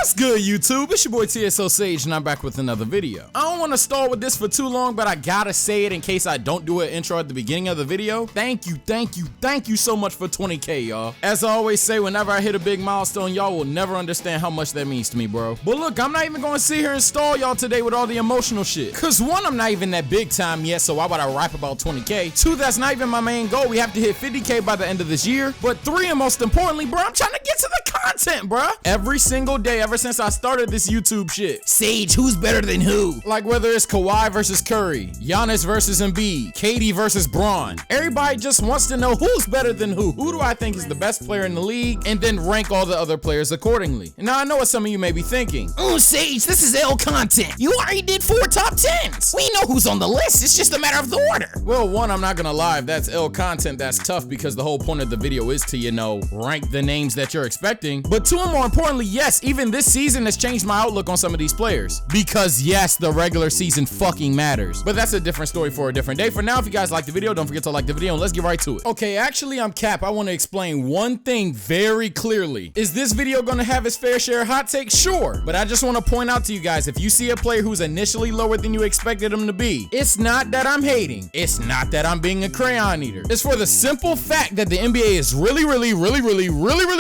What's good, YouTube? It's your boy TSO Sage, and I'm back with another video. I don't want to stall with this for too long, but I gotta say it in case I don't do an intro at the beginning of the video. Thank you so much for 20K, y'all. As I always say, whenever I hit a big milestone, y'all will never understand how much that means to me, bro. But look, I'm not even gonna sit here and stall y'all today with all the emotional shit. Cause one, I'm not even that big time yet, so why would I rap about 20K? Two, that's not even my main goal. We have to hit 50K by the end of this year. But three, and most importantly, bro, I'm trying to get to the content, bro. Every single day, ever since I started this YouTube shit. Sage, who's better than who? Like whether it's Kawhi versus Curry, Giannis versus Embiid, KD versus Braun. Everybody just wants to know who's better than who. Who do I think is the best player in the league? And then rank all the other players accordingly. And now I know what some of you may be thinking. Oh, Sage, this is L content. You already did 4 top 10s. We know who's on the list. It's just a matter of the order. Well, one, I'm not gonna lie. If that's L content, that's tough because the whole point of the video is to, you know, rank the names that you're expecting. But two, and more importantly, yes, even this season has changed my outlook on some of these players. Because yes, the regular season fucking matters. But that's a different story for a different day. For now, if you guys like the video, don't forget to like the video and let's get right to it. Okay, actually, I'm Cap. I want to explain one thing very clearly. Is this video gonna have its fair share of hot takes? Sure. But I just want to point out to you guys, if you see a player who's initially lower than you expected him to be, it's not that I'm hating. It's not that I'm being a crayon eater. It's for the simple fact that the NBA is really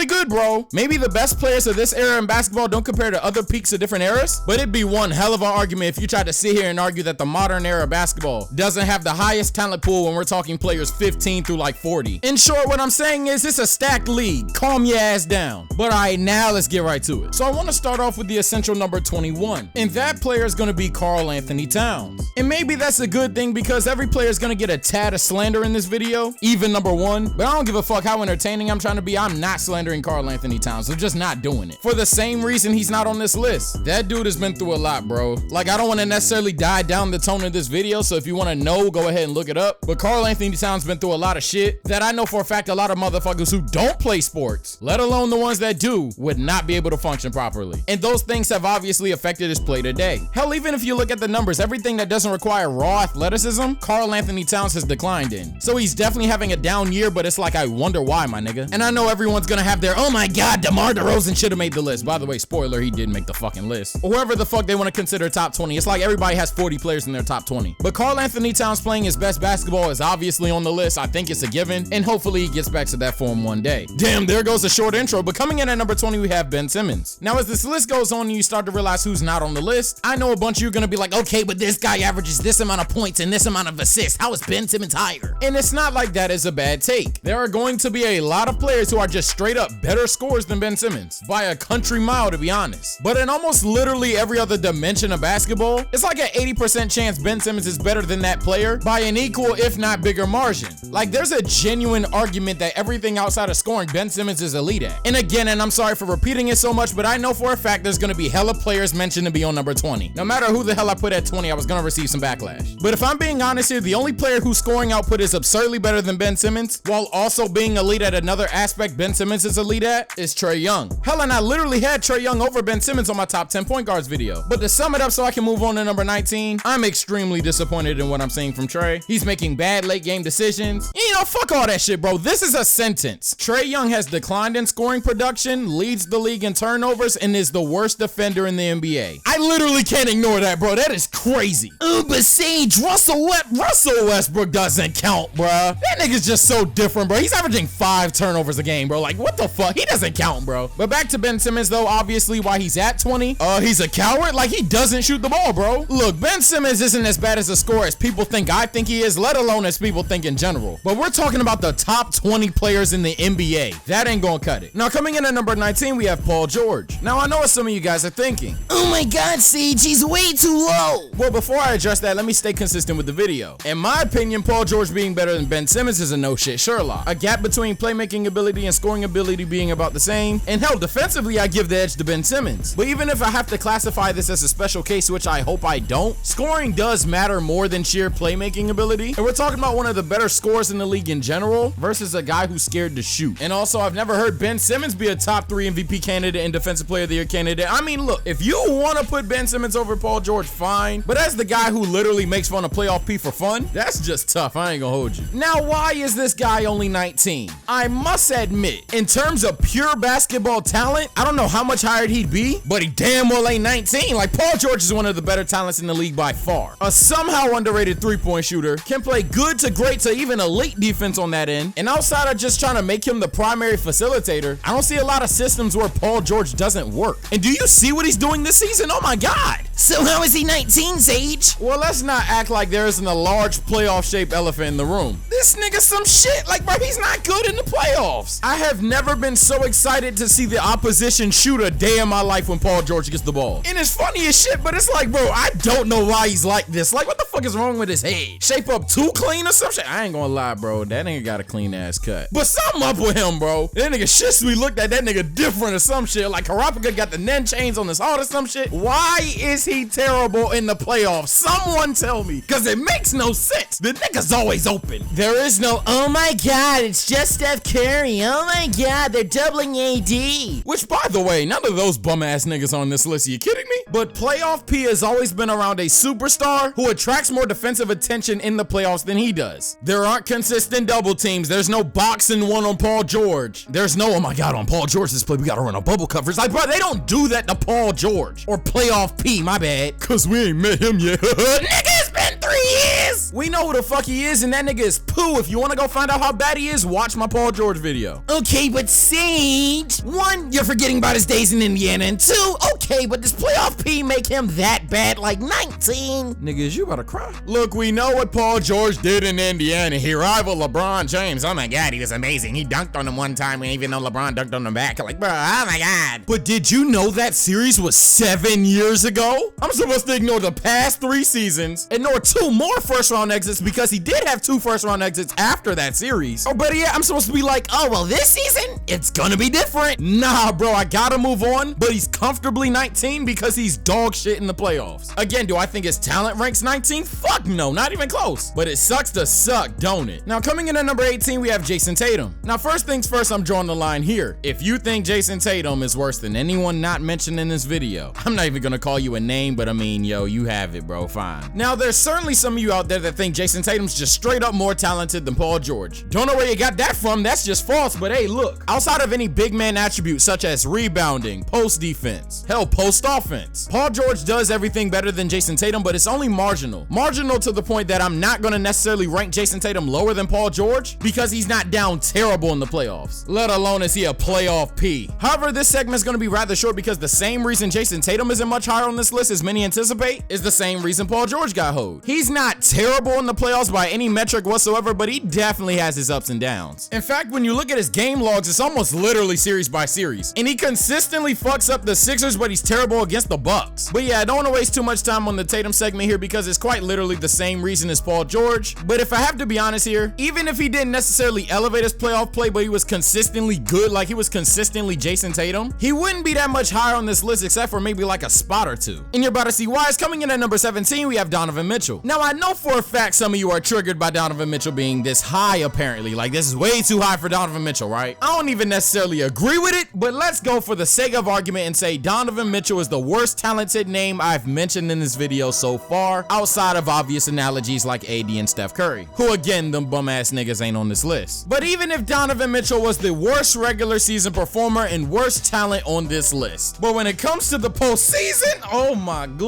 good, bro. Maybe the best players of this era in basketball don't compare to other peaks of different eras, but it'd be one hell of an argument if you tried to sit here and argue that the modern era of basketball doesn't have the highest talent pool when we're talking players 15 through like 40. In short, what I'm saying is it's a stacked league. Calm your ass down. But all right, now let's get right to it. So I want to start off with the essential number 21, and that player is going to be Karl Anthony Towns. And maybe that's a good thing because every player is going to get a tad of slander in this video, even number 1, but I don't give a fuck how entertaining I'm trying to be. I'm not slandering Karl Anthony Towns. I'm just not doing it. For the same reason he's not on this list. That dude has been through a lot, bro. Like, I don't want to necessarily dive down the tone of this video, so if you want to know, go ahead and look it up. But Karl Anthony Towns been through a lot of shit that I know for a fact a lot of motherfuckers who don't play sports, let alone the ones that do, would not be able to function properly. And those things have obviously affected his play today. Hell, even if you look at the numbers, everything that doesn't require raw athleticism, Karl Anthony Towns has declined in. So he's definitely having a down year, but it's like, I wonder why, my nigga. And I know everyone's gonna have their, oh my god, DeMar DeRozan should have made the list. By the way, spoiler, he did make the fucking list. Or whoever the fuck they want to consider top 20. It's like everybody has 40 players in their top 20. But Karl Anthony Towns playing his best basketball is obviously on the list. I think it's a given, and hopefully he gets back to that form one day. Damn, there goes a short intro, but coming in at number 20, we have Ben Simmons. Now, as this list goes on and you start to realize who's not on the list, I know a bunch of you are gonna be like, okay, but this guy averages this amount of points and this amount of assists. How is Ben Simmons higher? And it's not like that is a bad take. There are going to be a lot of players who are just straight up better scorers than Ben Simmons, by a country mile, to be honest. But in almost literally every other dimension of basketball, it's like an 80% chance Ben Simmons is better than that player by an equal, if not bigger margin. Like, there's a genuine argument that everything outside of scoring, Ben Simmons is elite at. And again, and I'm sorry for repeating it so much, but I know for a fact there's gonna be hella players mentioned to be on number 20. No matter who the hell I put at 20, I was gonna receive some backlash. But if I'm being honest here, the only player whose scoring output is absurdly better than Ben Simmons, while also being elite at another aspect Ben Simmons is elite at, is Trae Young. Hell, and I literally had Trae Young over Ben Simmons on my top 10 point guards video. But to sum it up so I can move on to number 19, I'm extremely disappointed in what I'm seeing from Trae. He's making bad late game decisions. You know, fuck all that shit, bro. This is a sentence. Trae Young has declined in scoring production, leads the league in turnovers, and is the worst defender in the NBA. I literally can't ignore that, bro. That is crazy. But Sage, Russell Westbrook doesn't count, bro. That nigga's just so different, bro. He's averaging 5 turnovers a game, bro. Like, what the fuck? He doesn't count, bro. But back to Ben Simmons, though, obviously, why he's at 20. He's a coward. Like, he doesn't shoot the ball, bro. Look, Ben Simmons isn't as bad as a scorer as people think I think he is, let alone as people think in general. But we're talking about the top 20 players in the NBA. That ain't gonna cut it. Now, coming in at number 19, we have Paul George. Now, I know what some of you guys are thinking. Oh my god, Sage, he's way too low. Well, before I address that, let me stay consistent with the video. In my opinion, Paul George being better than Ben Simmons is a no shit Sherlock. A gap between playmaking ability and scoring ability being about the same. And hell, defensively, I give the edge to Ben Simmons. But even if I have to classify this as a special case, which I hope I don't, scoring does matter more than sheer playmaking ability. And we're talking about one of the better scorers in the league in general versus a guy who's scared to shoot. And also, I've never heard Ben Simmons be a top 3 MVP candidate and Defensive Player of the Year candidate. I mean, look, if you want to put Ben Simmons over Paul George, fine. But as the guy who literally makes fun of playoff P for fun, that's just tough. I ain't gonna hold you. Now, why is this guy only 19? I must admit, in terms of pure basketball talent, I don't know how much higher desired he'd be, but he damn well ain't 19. Like, Paul George is one of the better talents in the league by far. A somehow underrated three-point shooter, can play good to great to even elite defense on that end, and outside of just trying to make him the primary facilitator, I don't see a lot of systems where Paul George doesn't work. And do you see what he's doing this season? Oh my God. So how is he 19, Sage? Well, let's not act like there isn't a large playoff-shaped elephant in the room. This nigga's some shit. Like, bro, he's not good in the playoffs. I have never been so excited to see the opposition shoot a day in my life when Paul George gets the ball. And it's funny as shit, but it's like, bro, I don't know why he's like this. Like, what the fuck is wrong with his head? Shape up too clean or some shit? I ain't gonna lie, bro. That nigga got a clean ass cut. But something up with him, bro. That nigga shit, we looked at that nigga different or some shit. Like, Karapika got the nen chains on his heart or some shit. Why is he terrible in the playoffs? Someone tell me, because it makes no sense. The nigga's always open. There is no, oh my God, it's just Steph Curry. Oh my God, they're doubling AD. Which, by the way, none of those bum ass niggas on this list. Are you kidding me? But playoff P has always been around a superstar who attracts more defensive attention in the playoffs than he does. There aren't consistent double teams. There's no boxing one on Paul George. There's no, oh my God, on Paul George this play, we gotta run a bubble coverage. Like, bro, they don't do that to Paul George. Or playoff P, my bad. Cause we ain't met him yet. Nigga, it's been 3 years. We know who the fuck he is, and that nigga is poo. If you wanna go find out how bad he is, watch my Paul George video. Okay, but Sage, 1, you're forgetting about his days in Indiana, and 2, okay, but does playoff P make him that bad, like 19? Nigga, is you about to cry? Look, we know what Paul George did in Indiana. He rivaled LeBron James. Oh my God, he was amazing. He dunked on him one time, even though LeBron dunked on him back. Like, bro, oh my God. But did you know that series was 7 years ago? I'm supposed to ignore the past 3 seasons, ignore 2 more first-round exits because he did have 2 first-round exits after that series. Or better yet, I'm supposed to be like, oh, well, this season, it's gonna be different. Nah, bro, I gotta move on, but he's comfortably 19 because he's dog shit in the playoffs. Again, do I think his talent ranks 19? Fuck no, not even close. But it sucks to suck, don't it? Now, coming in at number 18, we have Jayson Tatum. Now, first things first, I'm drawing the line here. If you think Jayson Tatum is worse than anyone not mentioned in this video, I'm not even gonna call you a name, but I mean, yo, you have it, bro, fine. Now, there's certainly some of you out there that think Jayson Tatum's just straight up more talented than Paul George. Don't know where you got that from, that's just false, but hey, look, outside of any big man attributes such as rebounding, post defense, hell, post offense, Paul George does everything better than Jayson Tatum, but it's only marginal. Marginal to the point that I'm not gonna necessarily rank Jayson Tatum lower than Paul George because he's not down terrible in the playoffs, let alone is he a playoff P. However, this segment is gonna be rather short because the same reason Jayson Tatum isn't much higher on this list as many anticipate is the same reason Paul George got hoed. He's not terrible in the playoffs by any metric whatsoever, but he definitely has his ups and downs. In fact, when you look at his game logs, it's almost literally series by series, and he consistently fucks up the Sixers, but he's terrible against the Bucks. But yeah, I don't want to waste too much time on the Tatum segment here because it's quite literally the same reason as Paul George. But if I have to be honest here, even if he didn't necessarily elevate his playoff play, but he was consistently good, like he was consistently Jayson Tatum, he wouldn't be that much higher on this list except for maybe like a spot or 2. And you're about to see why. It's coming in at number 17, we have Donovan Mitchell. Now, I know for a fact some of you are triggered by Donovan Mitchell being this high, apparently. Like, this is way too high for Donovan Mitchell, right? I don't even necessarily agree with it, but let's go for the sake of argument and say Donovan Mitchell is the worst talented name I've mentioned in this video so far, outside of obvious analogies like AD and Steph Curry, who again, them bum ass niggas ain't on this list. But even if Donovan Mitchell was the worst regular season performer and worst talent on this list, but when it comes to the postseason, oh my goodness.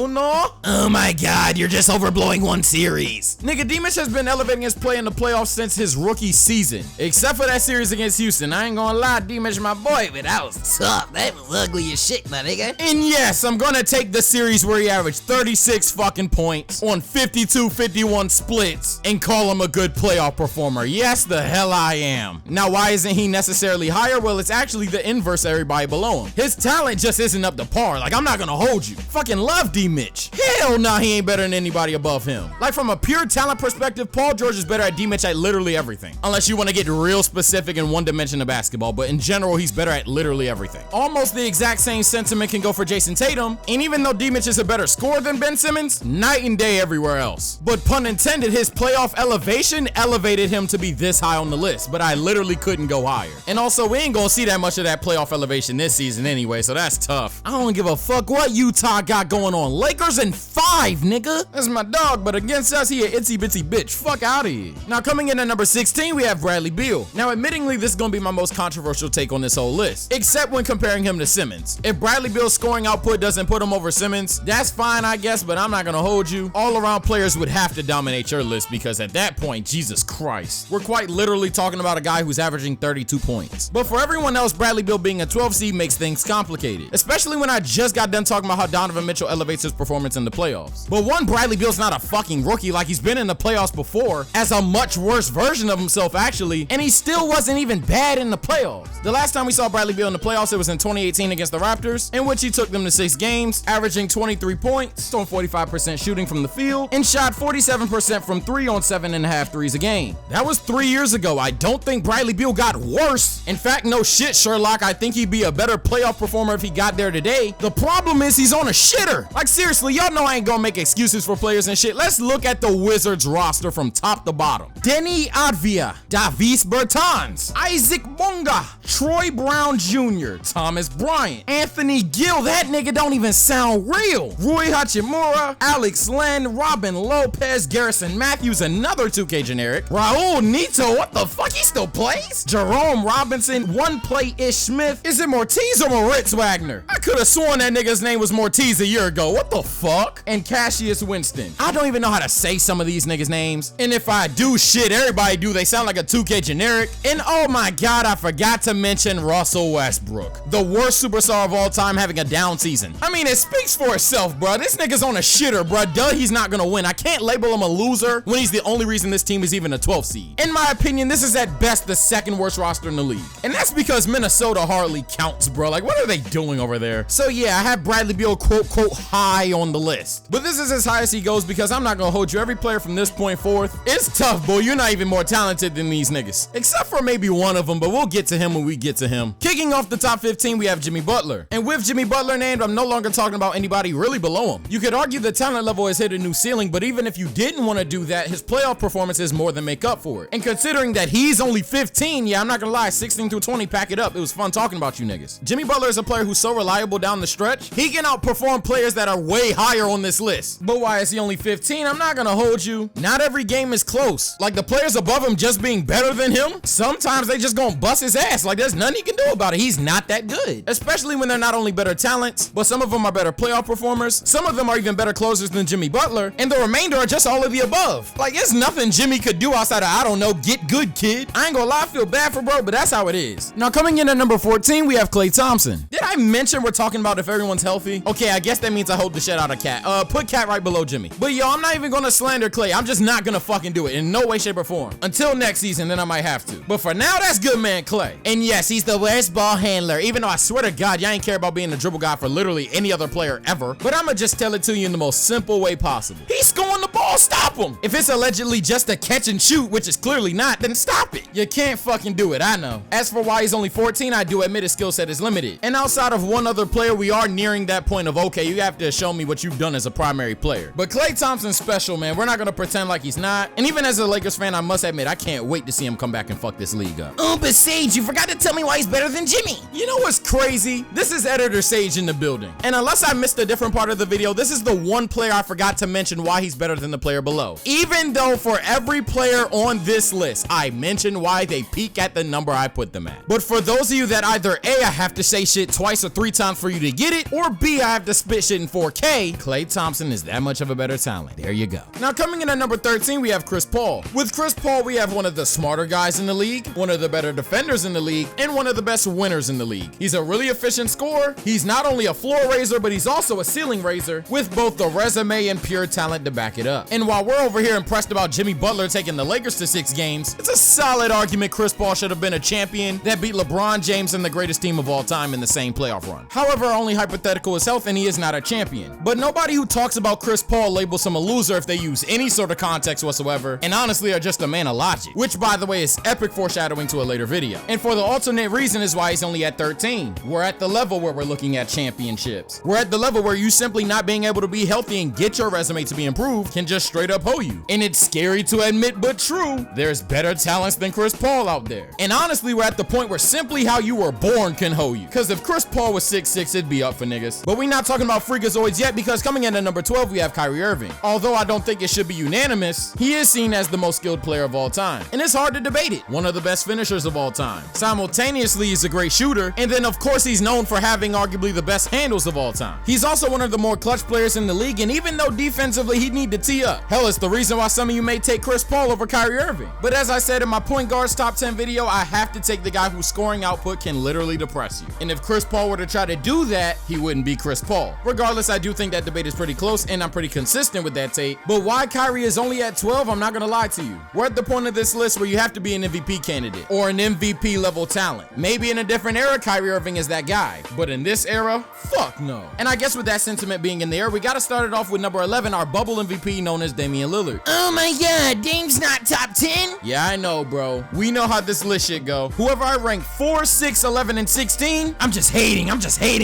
Oh my God, you're just overblowing one series. Nigga, D-Mitch has been elevating his play in the playoffs since his rookie season, except for that series against Houston. I ain't gonna lie, D-Mitch my boy, but that was tough. That was ugly as shit, my nigga. And yes, I'm gonna take the series where he averaged 36 fucking points on 52-51 splits and call him a good playoff performer. Yes, the hell I am. Now, why isn't he necessarily higher? Well, it's actually the inverse of everybody below him. His talent just isn't up to par. Like, I'm not gonna hold you. Fucking love D-Mitch. Hell nah, he ain't better than anybody above him. Like, from a pure talent perspective, Paul George is better at D-Mitch at literally everything. Unless you want to get real specific in one dimension of basketball, but in general, he's better at literally everything. Almost the exact same sentiment can go for Jayson Tatum, and even though D-Mitch is a better scorer than Ben Simmons, night and day everywhere else. But pun intended, his playoff elevation elevated him to be this high on the list, but I literally couldn't go higher. And also, we ain't gonna see that much of that playoff elevation this season anyway, so that's tough. I don't give a fuck what Utah got going on. Lakers in 5, nigga. That's my dog, but against us, he an itsy bitsy bitch. Fuck out of here. Now coming in at number 16, we have Bradley Beal. Now admittingly, this is gonna be my most controversial take on this whole list, except when comparing him to Simmons. If Bradley Beal's scoring output doesn't put him over Simmons, that's fine, I guess, but I'm not gonna hold you. All around players would have to dominate your list because at that point, Jesus Christ, we're quite literally talking about a guy who's averaging 32 points. But for everyone else, Bradley Beal being a 12 seed makes things complicated, especially when I just got done talking about how Donovan Mitchell elevates his performance in the playoffs. But one, Bradley Beal's not a fucking rookie, like he's been in the playoffs before as a much worse version of himself actually, and he still wasn't even bad in the playoffs. The last time we saw Bradley Beal in the playoffs, it was in 2018 against the Raptors, in which he took them to 6 games, averaging 23 points, on 45% shooting from the field, and shot 47% from 3 on 7.5 threes a game. That was 3 years ago. I don't think Bradley Beal got worse. In fact, no shit, Sherlock, I think he'd be a better playoff performer if he got there today. The problem is he's on a shitter. Like seriously, y'all know I ain't gonna make excuses for players and shit. Let's look at the Wizards roster from top to bottom. Denny Advia, Davis Bertans, Isaac Bonga, Troy Brown Jr., Thomas Bryant, Anthony Gill, that nigga don't even sound real, Rui Hachimura, Alex Len, Robin Lopez, Garrison Matthews, another 2K generic, Raul Neto, what the fuck, he still plays? Jerome Robinson, One Play Ish Smith. Is it Mortiz or Moritz Wagner? I could have sworn that nigga's name was Mortiz a year ago. What the fuck? And Cassius Winston. I don't even know how to say some of these niggas' names. And if I do, shit, everybody do. They sound like a 2K generic. And oh my god, I forgot to mention Russell Westbrook, the worst superstar of all time, having a down season. I mean, it speaks for itself, bro. This nigga's on a shitter, bro. Duh, he's not gonna win. I can't label him a loser when he's the only reason this team is even a 12 seed. In my opinion, this is at best the second worst roster in the league. And that's because Minnesota hardly counts, bro. Like, what are they doing over there? So yeah, I have Bradley Beal quote high on the list. But this is as high as he goes because I'm not gonna hold you. Every player from this point forth, it's tough, boy. You're not even more talented than these niggas. Except for maybe one of them, but we'll get to him when we get to him. Kicking off the top 15, we have Jimmy Butler. And with Jimmy Butler named, I'm no longer talking about anybody really below him. You could argue the talent level has hit a new ceiling, but even if you didn't want to do that, his playoff performances more than make up for it. And considering that he's only 15, yeah, I'm not gonna lie, 16 through 20, pack it up. It was fun talking about you niggas. Jimmy Butler is a player who's so reliable down the stretch, he can outperform players that are way higher on this list. But why is he only 15? I'm not gonna hold you. Not every game is close. Like the players above him just being better than him, sometimes they just gonna bust his ass. Like there's nothing he can do about it. He's not that good. Especially when they're not only better talents, but some of them are better playoff performers. Some of them are even better closers than Jimmy Butler, and the remainder are just all of the above. Like it's nothing Jimmy could do outside of, I don't know, get good, kid. I ain't gonna lie, I feel bad for bro, but that's how it is. Now coming in at number 14, we have Klay Thompson. Did I mention we're talking about if everyone's healthy? Okay, I guess that means I hold the shit out of Cat. Put Cat right below Jimmy. But yo, I'm not even gonna slander Klay. I'm just not gonna fucking do it in no way, shape, or form. Until next season, then I might have to. But for now, that's good man Klay. And yes, he's the worst ball handler, even though I swear to God, y'all ain't care about being the dribble guy for literally any other player ever. But I'ma just tell it to you in the most simple way possible. He's scoring the ball, stop him. If it's allegedly just a catch and shoot, which is clearly not, then stop it. You can't fucking do it, I know. As for why he's only 14, I do admit his skill set is limited. And outside of one other player, we are nearing that point of, okay, you have to show me what you've done as a primary player. But Klay Thompson's special, man. We're not gonna pretend like he's not. And even as a Lakers fan, I must admit, I can't wait to see him come back and fuck this league up. Oh, but Sage, you forgot to tell me why he's better than Jimmy. You know what's crazy? This is Editor Sage in the building. And unless I missed a different part of the video, this is the one player I forgot to mention why he's better than the player below. Even though for every player on this list, I mentioned why they peak at the number I put them at. But for those of you that either A, I have to say shit twice or 3 times for you to get it, or B, I have to spit shit in 4K, Klay Thompson is that much of a better talent. There you go. Now coming in at number 13, we have Chris Paul. With Chris Paul, we have one of the smarter guys in the league, one of the better defenders in the league, and one of the best winners in the league. He's a really efficient scorer. He's not only a floor raiser, but he's also a ceiling raiser with both the resume and pure talent to back it up. And while we're over here impressed about Jimmy Butler taking the Lakers to 6 games, it's a solid argument Chris Paul should have been a champion that beat LeBron James and the greatest team of all time in the same playoff run. However, only hypothetical is health and he is not a champion. But nobody who talks about Chris Paul labels him a loser if they use any sort of context whatsoever, and honestly are just a man of logic, which by the way is epic foreshadowing to a later video. And for the alternate reason is why he's only at 13. We're at the level where we're looking at championships. We're at the level where you simply not being able to be healthy and get your resume to be improved can just just straight up hoe you. And it's scary to admit, but true, there's better talents than Chris Paul out there. And honestly, we're at the point where simply how you were born can hoe you. Cause if Chris Paul was 6'6", it'd be up for niggas. But we not talking about freakazoids yet, because coming in at number 12, we have Kyrie Irving. Although I don't think it should be unanimous, he is seen as the most skilled player of all time. And it's hard to debate it. One of the best finishers of all time. Simultaneously, he's a great shooter. And then of course, he's known for having arguably the best handles of all time. He's also one of the more clutch players in the league. And even though defensively, he'd need to tee up. Hell, it's the reason why some of you may take Chris Paul over Kyrie Irving. But as I said in my point guards top 10 video, I have to take the guy whose scoring output can literally depress you. And if Chris Paul were to try to do that, he wouldn't be Chris Paul. Regardless, I do think that debate is pretty close and I'm pretty consistent with that take. But why Kyrie is only at 12, I'm not gonna lie to you. We're at the point of this list where you have to be an MVP candidate or an MVP level talent. Maybe in a different era, Kyrie Irving is that guy. But in this era, fuck no. And I guess with that sentiment being in there, we gotta start it off with number 11, our bubble MVP known as Damian Lillard. Oh my god, Dame's not top 10? Yeah, I know, bro. We know how this list shit go. Whoever I rank 4, 6, 11, and 16, I'm just hating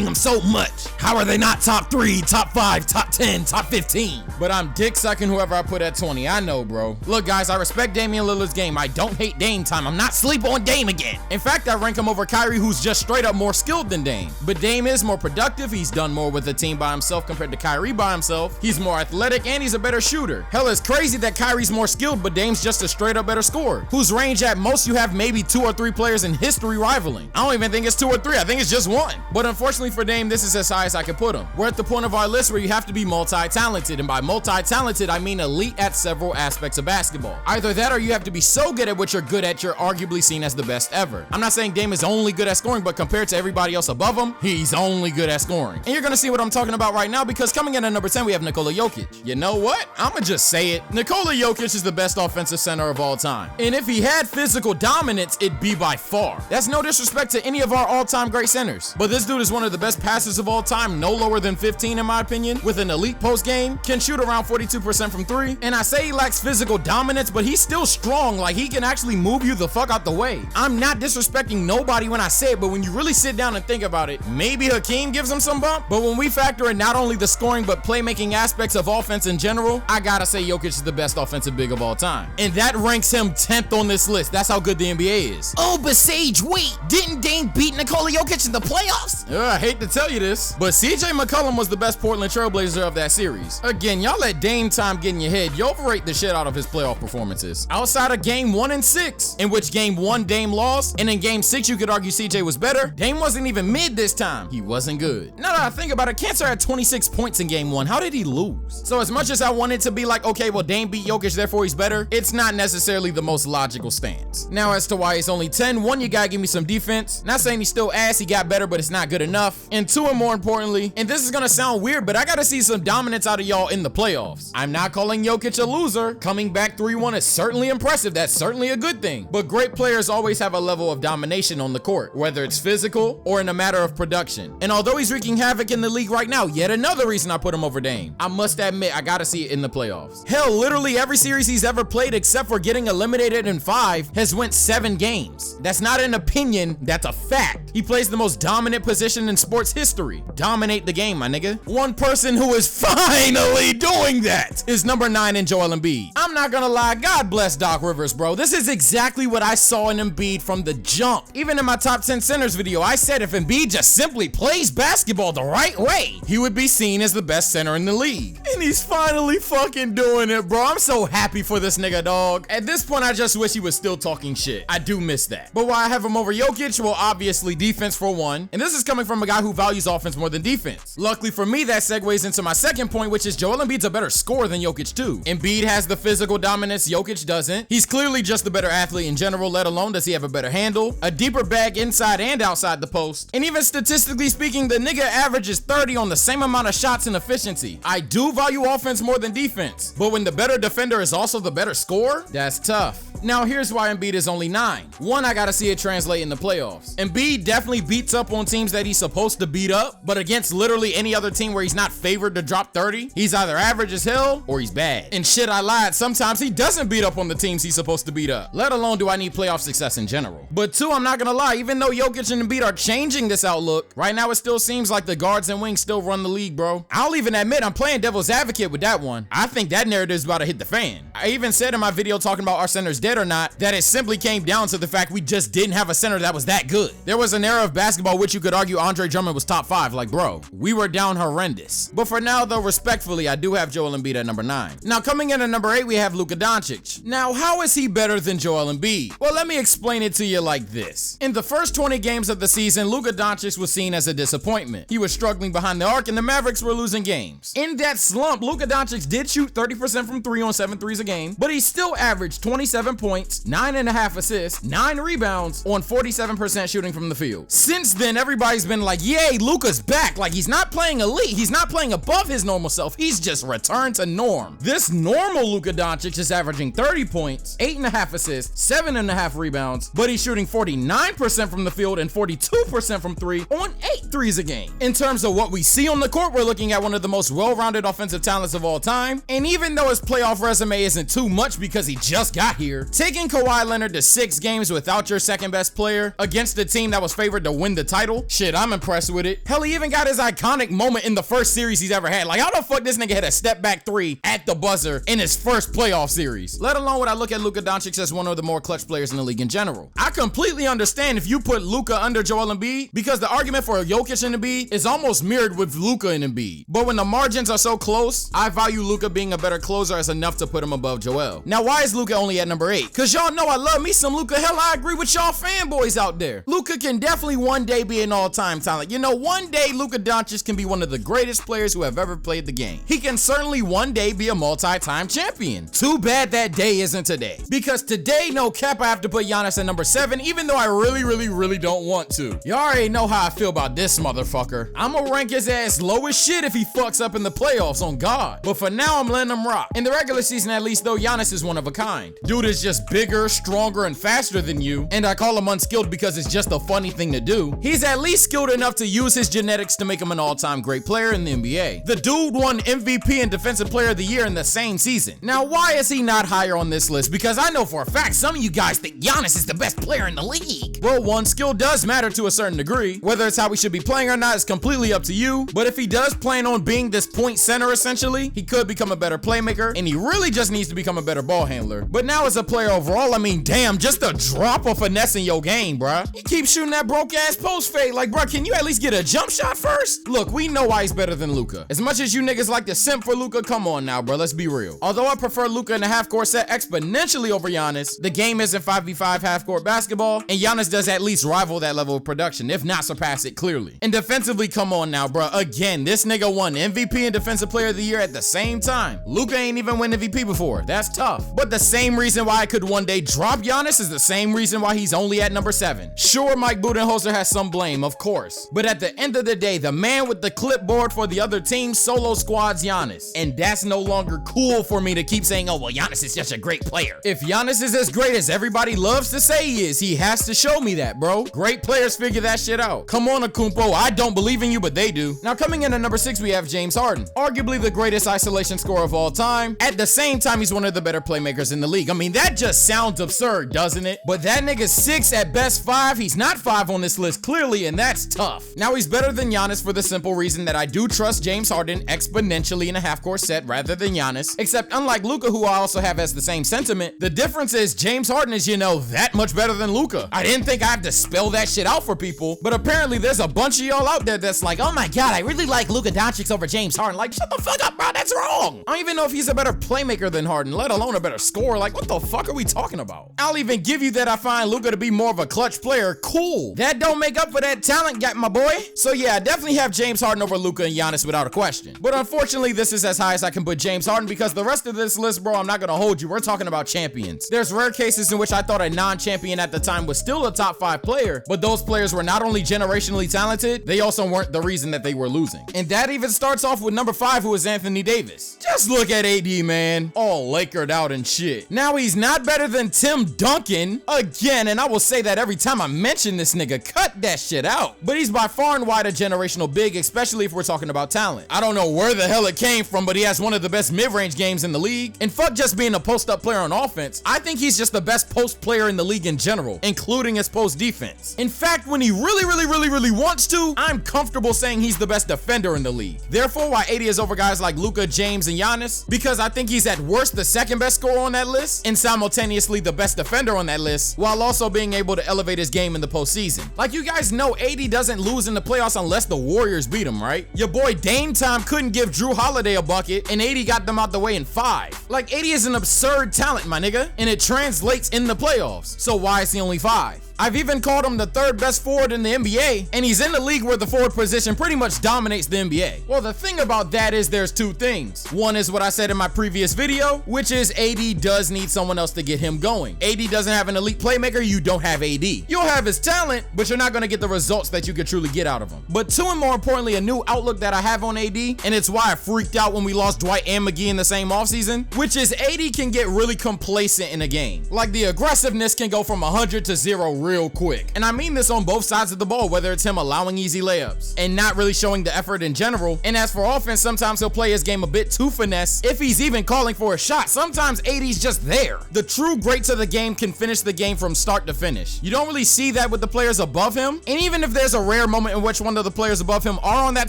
them so much. How are they not top 3, top 5, top 10, top 15? But I'm dick sucking whoever I put at 20. I know, bro. Look, guys, I respect Damian Lillard's game. I don't hate Dame time. I'm not sleep on Dame again. In fact, I rank him over Kyrie, who's just straight up more skilled than Dame. But Dame is more productive. He's done more with the team by himself compared to Kyrie by himself. He's more athletic and he's a better shooter. Hell, it's crazy that Kyrie's more skilled, but Dame's just a straight up better scorer, whose range at most you have maybe 2 or 3 players in history rivaling. I don't even think it's 2 or 3. I think it's just 1. But unfortunately for Dame, this is as high as I can put him. We're at the point of our list where you have to be multi-talented, and by multi-talented, I mean elite at several aspects of basketball. Either that or you have to be so good at what you're good at, you're arguably seen as the best ever. I'm not saying Dame is only good at scoring, but compared to everybody else above him, he's only good at scoring. And you're gonna see what I'm talking about right now, because coming in at number 10, we have Nikola Jokic. You know what? I'ma just say it. Nikola Jokic is the best offensive center of all time. And if he had physical dominance, it'd be by far. That's no disrespect to any of our all-time great centers. But this dude is one of the best passers of all time, no lower than 15 in my opinion, with an elite post game, can shoot around 42% from 3. And I say he lacks physical dominance, but he's still strong. Like, he can actually move you the fuck out the way. I'm not disrespecting nobody when I say it, but when you really sit down and think about it, maybe Hakeem gives him some bump. But when we factor in not only the scoring, but playmaking aspects of offense in general, I gotta say Jokic is the best offensive big of all time. And that ranks him 10th on this list. That's how good the NBA is. Oh, but Sage, wait, didn't Dame beat Nikola Jokic in the playoffs? I hate to tell you this, but CJ McCollum was the best Portland Trailblazer of that series. Again, y'all let Dame time get in your head. You overrate the shit out of his playoff performances. Outside of game 1 and 6, in which game 1 Dame lost, and in game 6 you could argue CJ was better, Dame wasn't even mid this time. He wasn't good. Now that I think about it, Cancer had 26 points in game 1. How did he lose? So as much as I wanted to be like, okay, well Dame beat Jokic, therefore he's better, it's not necessarily the most logical stance. Now as to why he's only 10, 1, you gotta give me some defense. Not saying he's still ass, he got better, but it's not good enough. And 2, and more importantly, and this is gonna sound weird, but I gotta see some dominance out of y'all in the playoffs. I'm not calling Jokic a loser. Coming back 3-1 is certainly impressive. That's certainly a good thing. But great players always have a level of domination on the court, whether it's physical or in a matter of production. And although he's wreaking havoc in the league right now, yet another reason I put him over Dame, I must admit, I gotta see it in the playoffs. Hell, literally every series he's ever played, except for getting eliminated in 5, has went 7 games. That's not an opinion, that's a fact. He plays the most dominant position in sports history. Dominate the game, my nigga. One person who is finally doing that is number 9 in Joel Embiid. I'm not gonna lie, God bless Doc Rivers, bro. This is exactly what I saw in Embiid from the jump. Even in my top 10 centers video, I said if Embiid just simply plays basketball the right way, he would be seen as the best center in the league. And he's finally fucking doing it, bro. I'm so happy for this nigga, dog. At this point, I just wish he was still talking shit. I do miss that. But why I have him over Jokic? Well, obviously defense for one. And this is coming from a guy who values offense more than defense. Luckily for me, that segues into my second point, which is Joel Embiid's a better scorer than Jokic too. Embiid has the physical dominance Jokic doesn't. He's clearly just the better athlete in general, let alone does he have a better handle, a deeper bag inside and outside the post. And even statistically speaking, the nigga averages 30 on the same amount of shots and efficiency. I do value offense more than defense, but when the better defender is also the better scorer, that's tough. Now here's why Embiid is only 9. One, I gotta see it translate in the playoffs. Embiid definitely beats up on teams that he's supposed to beat up, but against literally any other team where he's not favored to drop 30, he's either average as hell or he's bad. And shit, I lied, sometimes he doesn't beat up on the teams he's supposed to beat up, let alone do I need playoff success in general. But two, I'm not gonna lie, even though Jokic and Embiid are changing this outlook, right now it still seems like the guards and wings still run the league, bro. I'll even admit I'm playing devil's advocate with that one. I think that narrative is about to hit the fan. I even said in my video talking about our centers dead or not, that it simply came down to the fact we just didn't have a center that was that good. There was an era of basketball which you could argue Andre Drummond was top 5, like bro, we were down horrendous. But for now though, respectfully, I do have Joel Embiid at number 9. Now coming in at number 8, we have Luka Doncic. Now how is he better than Joel Embiid? Well, let me explain it to you like this. In the first 20 games of the season, Luka Doncic was seen as a disappointment. He was struggling behind the arc and the Mavericks were losing games. In that slump, Luka Doncic did shoot 30% from 3 on 7 threes a game, but he still averaged 27 points, 9.5 assists, 9 rebounds on 47% shooting from the field. Since then, everybody's been like, yay, Luka's back. Like, he's not playing elite. He's not playing above his normal self. He's just returned to norm. This normal Luka Doncic is averaging 30 points, 8.5 assists, 7.5 rebounds, but he's shooting 49% from the field and 42% from 3 on 8 threes a game. In terms of what we see on the court, we're looking at one of the most well-rounded offensive talents of all time. And even though his playoff resume isn't too much because he just got here, taking Kawhi Leonard to 6 games without your second best player against a team that was favored to win the title, shit, I'm impressed with it. Hell, he even got his iconic moment in the first series he's ever had. Like, how the fuck this nigga hit a step back 3 at the buzzer in his first playoff series? Let alone when I look at Luka Doncic as one of the more clutch players in the league in general. I completely understand if you put Luka under Joel Embiid, because the argument for Jokic and Embiid is almost mirrored with Luka and Embiid. But when the margins are so close, I value Luka being a better closer as enough to put him above Joel. Now, why is Luka only at number 8? Cause y'all know I love me some Luka. Hell, I agree with y'all fanboys out there. Luka can definitely one day be an all-time talent. You know, one day Luka Doncic can be one of the greatest players who have ever played the game. He can certainly one day be a multi-time champion. Too bad that day isn't today. Because today, no cap, I have to put Giannis at number 7, even though I really don't want to. Y'all already know how I feel about this motherfucker. I'ma rank his ass low as shit if he fucks up in the playoffs, on God. But for now, I'm letting him rock. In the regular season at least though, Giannis is one of a kind. Dude is just bigger, stronger, and faster than you, and I call him unskilled because it's just a funny thing to do. He's at least skilled enough to use his genetics to make him an all-time great player in the NBA. The dude won MVP and Defensive Player of the Year in the same season. Now, why is he not higher on this list? Because I know for a fact some of you guys think Giannis is the best player in the league. Well, one, skill does matter to a certain degree. Whether it's how we should be playing or not is completely up to you, but if he does plan on being this point center essentially, he could become a better playmaker, and he really just needs to become a better ball handler. But now as a player overall, I mean, damn, just a drop of finesse in your game, bruh. You keep shooting that broke-ass post fade, like, bruh, can you at least get a jump shot first? Look, we know why he's better than Luka. As much as you niggas like to simp for Luka, come on now, bruh, let's be real. Although I prefer Luka in a half-court set exponentially over Giannis, the game isn't 5v5 half-court basketball, and Giannis does at least rival that level of production, if not surpass it clearly. And defensively, come on now, bruh. Again, this nigga won MVP and Defensive Player of the Year at the same time. Luka ain't even win MVP before. That's tough. But the same reason why I could one day drop Giannis is the same reason why he's only at number 7. Sure, Mike Budenholzer has some blame, of course. But at the end of the day, the man with the clipboard for the other team solo squads Giannis. And that's no longer cool for me to keep saying, oh, well, Giannis is such a great player. If Giannis is as great as everybody loves to say he is, he has to show me that, bro. Great players figure that shit out. Come on, Akumpo. I don't believe in you, but they do. Now, coming in at number 6, we have James Harden. Arguably the greatest isolation scorer of all time. At the same time, he's one of the better playmakers in the league. I mean, that just sounds absurd, doesn't it? But that nigga's 6 at best 5. He's not 5 on this list, clearly, and that's tough. Now, he's better than Giannis for the simple reason that I do trust James Harden exponentially in a half-court set rather than Giannis. Except, unlike Luka, who I also have as the same sentiment, the difference is James Harden is, you know, that much better than Luka. I didn't think I had to spell that shit out for people, but apparently there's a bunch of y'all out there that's like, oh my God, I really like Luka Doncic over James Harden. Like, shut the fuck up, bro, that's wrong. I don't even know if he's a better playmaker than Harden, let alone a better scorer. Like, what the fuck are we talking about? I'll even give you that I find Luka to be more of a clutch player. Cool. That don't make up for that talent gap, my boy. So yeah, I definitely have James Harden over Luka and Giannis without a question. But unfortunately, this is as high as I can put James Harden because the rest of this list, bro, I'm not gonna hold you. We're talking about champions. There's rare cases in which I thought a non-champion at the time was still a top 5 player, but those players were not only generationally talented, they also weren't the reason that they were losing. And that even starts off with number 5, who is Anthony Davis. Just look at AD, man. All Lakered out and shit. Now he's not not better than Tim Duncan. Again, and I will say that every time I mention this nigga, cut that shit out. But he's by far and wide a generational big, especially if we're talking about talent. I don't know where the hell it came from, but he has one of the best mid-range games in the league. And fuck just being a post-up player on offense, I think he's just the best post player in the league in general, including his post defense. In fact, when he really wants to, I'm comfortable saying he's the best defender in the league. Therefore, why 80 is over guys like Luka, James, and Giannis? Because I think he's at worst the second best scorer on that list, and simultaneously the best defender on that list, while also being able to elevate his game in the postseason. Like you guys know, 80 doesn't lose in the playoffs unless the Warriors beat him, right? Your boy Dame Time couldn't give Drew Holiday a bucket, and 80 got them out the way in 5. Like 80 is an absurd talent, my nigga, and it translates in the playoffs. So why is he only 5? I've even called him the 3rd best forward in the NBA, and he's in the league where the forward position pretty much dominates the NBA. Well, the thing about that is there's 2 things. One is what I said in my previous video, which is AD does need someone else to get him going. AD doesn't have an elite playmaker, you don't have AD. You'll have his talent, but you're not gonna get the results that you could truly get out of him. But 2, and more importantly, a new outlook that I have on AD, and it's why I freaked out when we lost Dwight and McGee in the same offseason, which is AD can get really complacent in a game. Like the aggressiveness can go from 100 to 0 real quick. And I mean this on both sides of the ball, whether it's him allowing easy layups and not really showing the effort in general. And as for offense, sometimes he'll play his game a bit too finesse if he's even calling for a shot. Sometimes AD's just there. The true greats of the game can finish the game from start to finish. You don't really see that with the players above him. And even if there's a rare moment in which one of the players above him are on that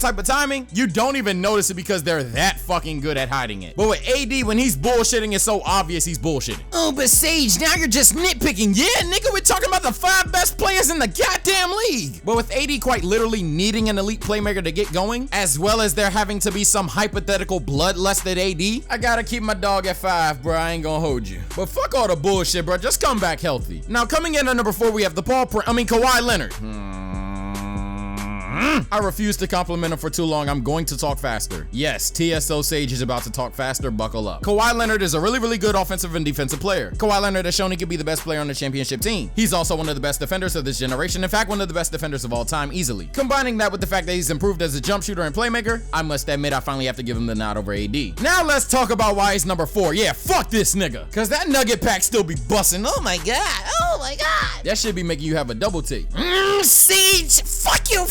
type of timing, you don't even notice it because they're that fucking good at hiding it. But with AD, when he's bullshitting, it's so obvious he's bullshitting. Oh, but Sage, now you're just nitpicking. Yeah, nigga, we're talking about the 5 best players in the goddamn league. But with AD quite literally needing an elite playmaker to get going, as well as there having to be some hypothetical bloodlusted AD, I gotta keep my dog at 5, bro. I ain't gonna hold you. But fuck all the bullshit, bro. Just come back healthy. Now, coming in at number 4, we have the Kawhi Leonard. I refuse to compliment him for too long. I'm going to talk faster. Yes, TSO Sage is about to talk faster. Buckle up. Kawhi Leonard is a really good offensive and defensive player. Kawhi Leonard has shown he can be the best player on the championship team. He's also one of the best defenders of this generation. In fact, one of the best defenders of all time, easily. Combining that with the fact that he's improved as a jump shooter and playmaker, I must admit I finally have to give him the nod over AD. Now let's talk about why he's number 4. Yeah, fuck this nigga. Cause that nugget pack still be busting. Oh my god. Oh my god. That should be making you have a double take. Sage, fuck you.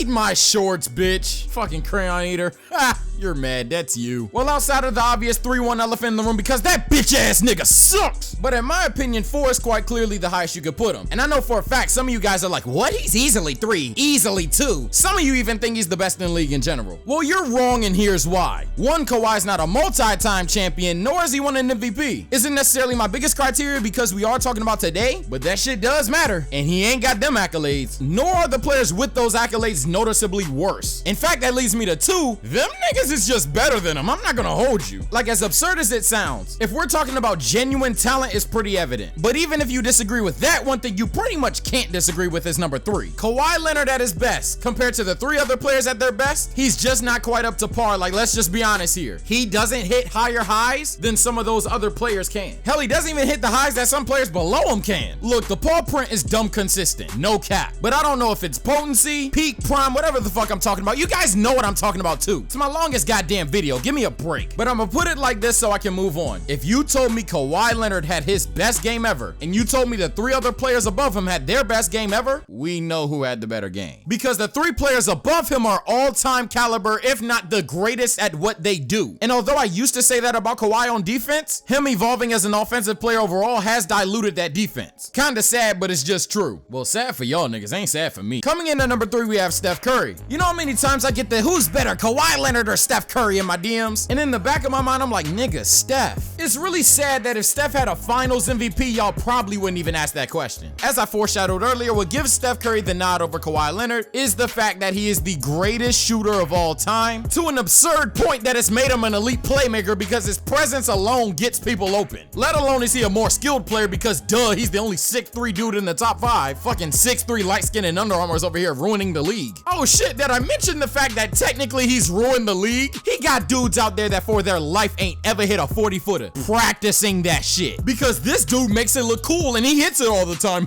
Eat my shorts, bitch. Fucking crayon eater. Ha, you're mad. That's you. Well, outside of the obvious 3-1 elephant in the room, because that bitch ass nigga sucks. But in my opinion, 4 is quite clearly the highest you could put him. And I know for a fact, some of you guys are like, what? He's easily 3, easily 2. Some of you even think he's the best in the league in general. Well, you're wrong, and here's why. 1, Kawhi's not a multi-time champion, nor is he won an MVP. Isn't necessarily my biggest criteria because we are talking about today, but that shit does matter. And he ain't got them accolades, nor are the players with those accolades noticeably worse. In fact, that leads me to 2. Them niggas is just better than him. I'm not gonna hold you. Like, as absurd as it sounds, if we're talking about genuine talent, it's pretty evident. But even if you disagree with that, one thing you pretty much can't disagree with is number 3. Kawhi Leonard at his best. Compared to the 3 other players at their best, he's just not quite up to par. Like, let's just be honest here. He doesn't hit higher highs than some of those other players can. Hell, he doesn't even hit the highs that some players below him can. Look, the paw print is dumb consistent. No cap. But I don't know if it's potency, peak, prime, whatever the fuck I'm talking about. You guys know what I'm talking about too. It's my longest goddamn video. Give me a break. But I'm gonna put it like this so I can move on. If you told me Kawhi Leonard had his best game ever, and you told me the 3 other players above him had their best game ever, we know who had the better game. Because the 3 players above him are all-time caliber, if not the greatest at what they do. And although I used to say that about Kawhi on defense, him evolving as an offensive player overall has diluted that defense. Kinda sad, but it's just true. Well, sad for y'all niggas, ain't sad for me. Coming in at number 3, we have Steph Curry. You know how many times I get the who's better, Kawhi Leonard or Steph Curry in my DMs? And in the back of my mind, I'm like, nigga, Steph. It's really sad that if Steph had a finals MVP, y'all probably wouldn't even ask that question. As I foreshadowed earlier, what gives Steph Curry the nod over Kawhi Leonard is the fact that he is the greatest shooter of all time, to an absurd point that it's made him an elite playmaker because his presence alone gets people open. Let alone is he a more skilled player because duh, he's the only 6'3" dude in the top 5. Fucking 6'3" light skin and Under Armour's over here ruining the league. Oh shit, did I mention the fact that technically he's ruined the league league. He got dudes out there that for their life ain't ever hit a 40-footer practicing that shit. Because this dude makes it look cool and he hits it all the time.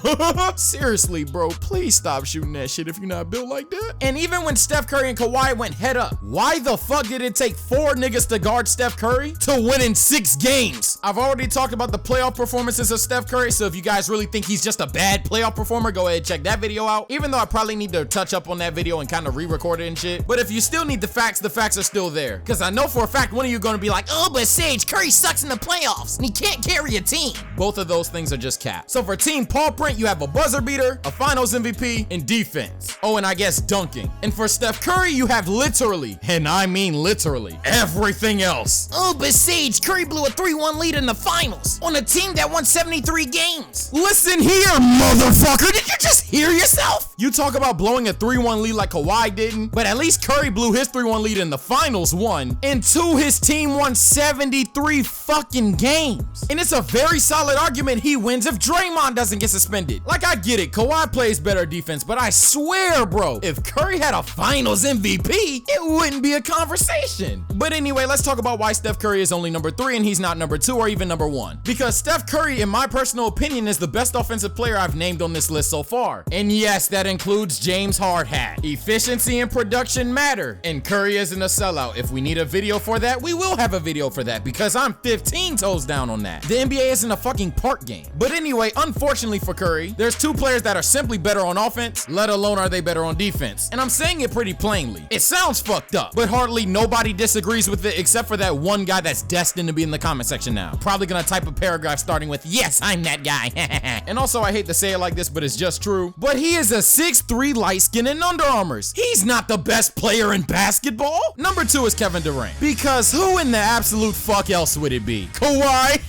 Seriously, bro, please stop shooting that shit if you're not built like that. And even when Steph Curry and Kawhi went head up, why the fuck did it take 4 niggas to guard Steph Curry to win in 6 games? I've already talked about the playoff performances of Steph Curry, so if you guys really think he's just a bad playoff performer, go ahead and check that video out. Even though I probably need to touch up on that video and kind of re-record it and shit. But if you still need the facts are still there. Because I know for a fact one of you are going to be like, oh, but Sage, Curry sucks in the playoffs and he can't carry a team. Both of those things are just cap. So for Team Paw Print, you have a buzzer beater, a finals MVP, and defense. Oh, and I guess dunking. And for Steph Curry, you have literally, and I mean literally, everything else. Oh, but Sage, Curry blew a 3-1 lead in the finals on a team that won 73 games. Listen here, motherfucker. Did you just hear yourself? You talk about blowing a 3-1 lead like Kawhi didn't, but at least Curry blew his 3-1 lead in the finals 1, and 2, his team won 73 fucking games. And it's a very solid argument he wins if Draymond doesn't get suspended. Like, I get it, Kawhi plays better defense, but I swear, bro, if Curry had a finals MVP, it wouldn't be a conversation. But anyway, let's talk about why Steph Curry is only number 3 and he's not number 2 or even number 1. Because Steph Curry, in my personal opinion, is the best offensive player I've named on this list so far. And yes, that includes James Hardhat. Efficiency and production matter, and Curry isn't a sellout. If we need a video for that, we will have a video for that because I'm 15 toes down on that. The NBA isn't a fucking park game. But anyway, unfortunately for Curry, there's 2 players that are simply better on offense, let alone are they better on defense. And I'm saying it pretty plainly. It sounds fucked up, but hardly nobody disagrees with it except for that one guy that's destined to be in the comment section now. Probably gonna type a paragraph starting with, yes, I'm that guy. And also, I hate to say it like this, but it's just true. But he is a 6'3" light skin in Under Armours. He's not the best player in basketball. Number 2 is Kevin Durant. Because who in the absolute fuck else would it be? Kawhi?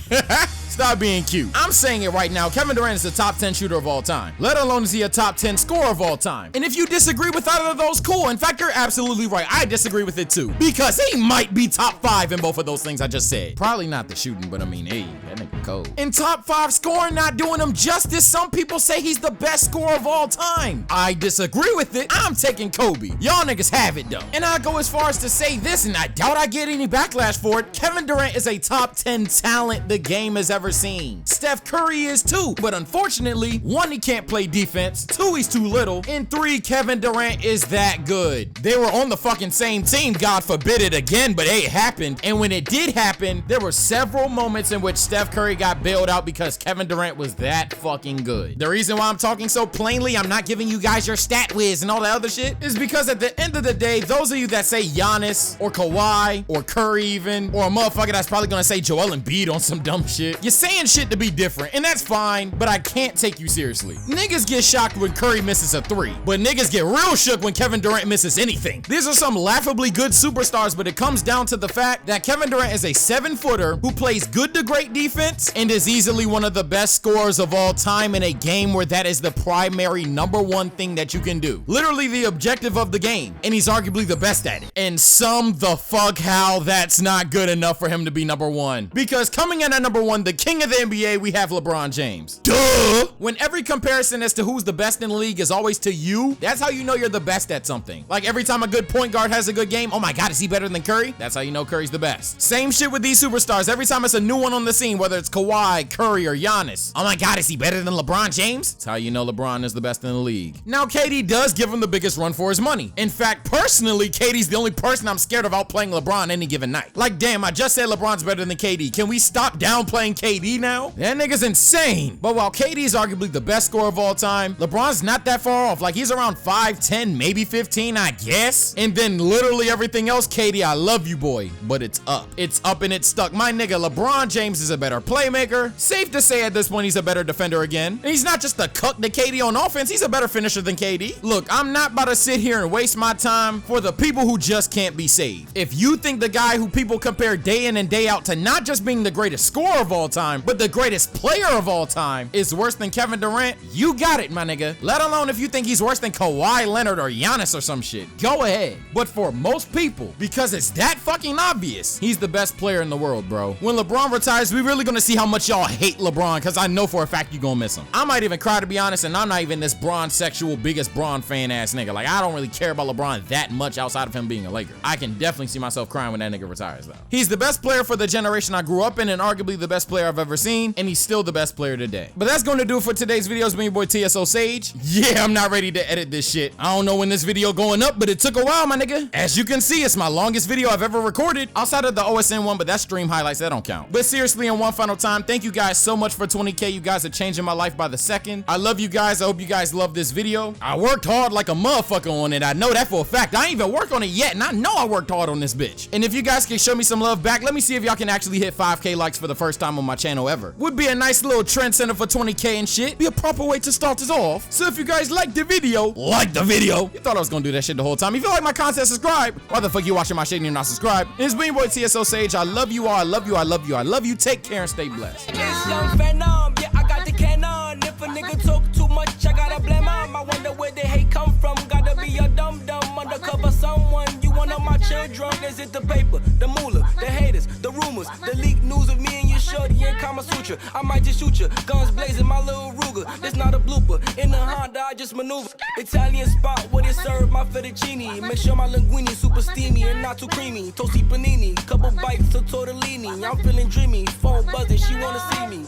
Stop being cute. I'm saying it right now, Kevin Durant is the top 10 shooter of all time, let alone is he a top 10 scorer of all time. And if you disagree with either of those, cool. In fact, you're absolutely right. I disagree with it too, because he might be top 5 in both of those things I just said. Probably not the shooting, but I mean, hey, that nigga cold. In top 5 scoring, not doing him justice, some people say he's the best scorer of all time. I disagree with it. I'm taking Kobe. Y'all niggas have it though. And I go as far as to say this, and I doubt I get any backlash for it. Kevin Durant is a top 10 talent the game has ever seen. Steph Curry is too, but unfortunately, 1, he can't play defense, 2, he's too little, and 3, Kevin Durant is that good. They were on the fucking same team, God forbid it again, but hey, it happened. And when it did happen, there were several moments in which Steph Curry got bailed out because Kevin Durant was that fucking good. The reason why I'm talking so plainly, I'm not giving you guys your stat whiz and all that other shit, is because at the end of the day, those of you that say Giannis or Kawhi or Curry even, or a motherfucker that's probably gonna say Joel Embiid on some dumb shit, you're saying shit to be different, and that's fine, but I can't take you seriously. Niggas get shocked when Curry misses a 3, but niggas get real shook when Kevin Durant misses anything. These are some laughably good superstars, but it comes down to the fact that Kevin Durant is a 7-footer who plays good to great defense and is easily one of the best scorers of all time in a game where that is the primary number 1 thing that you can do. Literally the objective of the game, and he's arguably the best at it. And some the fuck how that's not good enough for him to be number 1. Because coming in at number 1, the king of the NBA, we have LeBron James. Duh! When every comparison as to who's the best in the league is always to you, that's how you know you're the best at something. Like every time a good point guard has a good game, oh my god, is he better than Curry? That's how you know Curry's the best. Same shit with these superstars. Every time it's a new one on the scene, whether it's Kawhi, Curry, or Giannis, oh my god, is he better than LeBron James? That's how you know LeBron is the best in the league. Now, KD does give him the biggest run for his money. In fact, personally, KD's the only person I'm scared of outplaying LeBron any given night. Like, damn, I just said LeBron's better than KD. Can we stop downplaying KD now? That nigga's insane. But while KD is arguably the best scorer of all time, LeBron's not that far off. Like, he's around 5'10", maybe 15, I guess. And then literally everything else, KD, I love you, boy. But it's up. It's up and it's stuck. My nigga, LeBron James is a better playmaker. Safe to say at this point, he's a better defender again. And he's not just a cuck to KD on offense. He's a better finisher than KD. Look, I'm not about to sit here and waste my time for the people who just can't be saved. If you think the guy who people compare day in and day out to not just being the greatest scorer of all time, time, but the greatest player of all time is worse than Kevin Durant, you got it, my nigga. Let alone if you think he's worse than Kawhi Leonard or Giannis or some shit. Go ahead. But for most people, because it's that fucking obvious, he's the best player in the world, bro. When LeBron retires, we really gonna see how much y'all hate LeBron, because I know for a fact you gonna miss him. I might even cry, to be honest, and I'm not even this Bron sexual biggest Bron fan ass nigga. Like, I don't really care about LeBron that much outside of him being a Laker. I can definitely see myself crying when that nigga retires, though. He's the best player for the generation I grew up in, and arguably the best player I've ever seen, and he's still the best player today. But that's gonna do it for today's video. It's been your boy TSO Sage. Yeah, I'm not ready to edit this shit. I don't know when this video going up, but it took a while, my nigga. As you can see, it's my longest video I've ever recorded, outside of the OSN one, but that's stream highlights, that don't count. But seriously, in one final time, thank you guys so much for 20K. You guys are changing my life by the second. I love you guys. I hope you guys love this video. I worked hard like a motherfucker on it. I know that for a fact. I ain't even worked on it yet, and I know I worked hard on this bitch. And if you guys can show me some love back, let me see if y'all can actually hit 5K likes for the first time on my channel ever. Would be a nice little trend center for 20K and shit. Be a proper way to start us off. So if you guys like the video, like the video. You thought I was gonna do that shit the whole time. If you like my content, subscribe. Why the fuck you watching my shit and you're not subscribed? It's been your boy TSO Sage. I love you all. I love you. I love you. I love you. Take care and stay blessed. It's young Phenom, yeah, I got the cannon. If a nigga talk too much, I gotta blame him. I wonder where the hate come from. Gotta be a dum-dum undercover someone. You one of my children. Is it the paper, the moolah, the haters, the rumors, the leaked news of me and your shorty in Kama Sutra? I might just shoot you. Guns blazing, my little Ruger. It's not a blooper. In the Honda, I just maneuver. Italian spot where they serve my fettuccine. Make sure my linguine super steamy and not too creamy. Toasty panini, couple bites of tortellini. I'm feeling dreamy. Phone buzzing, she wanna see me.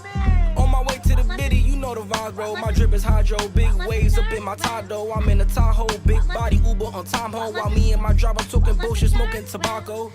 On my way to the biddy, you know the vibes, bro. My drip is hydro, big waves up in my Tado. I'm in a Tahoe, big body Uber on time home. While me and my driver talking bullshit, smoking tobacco.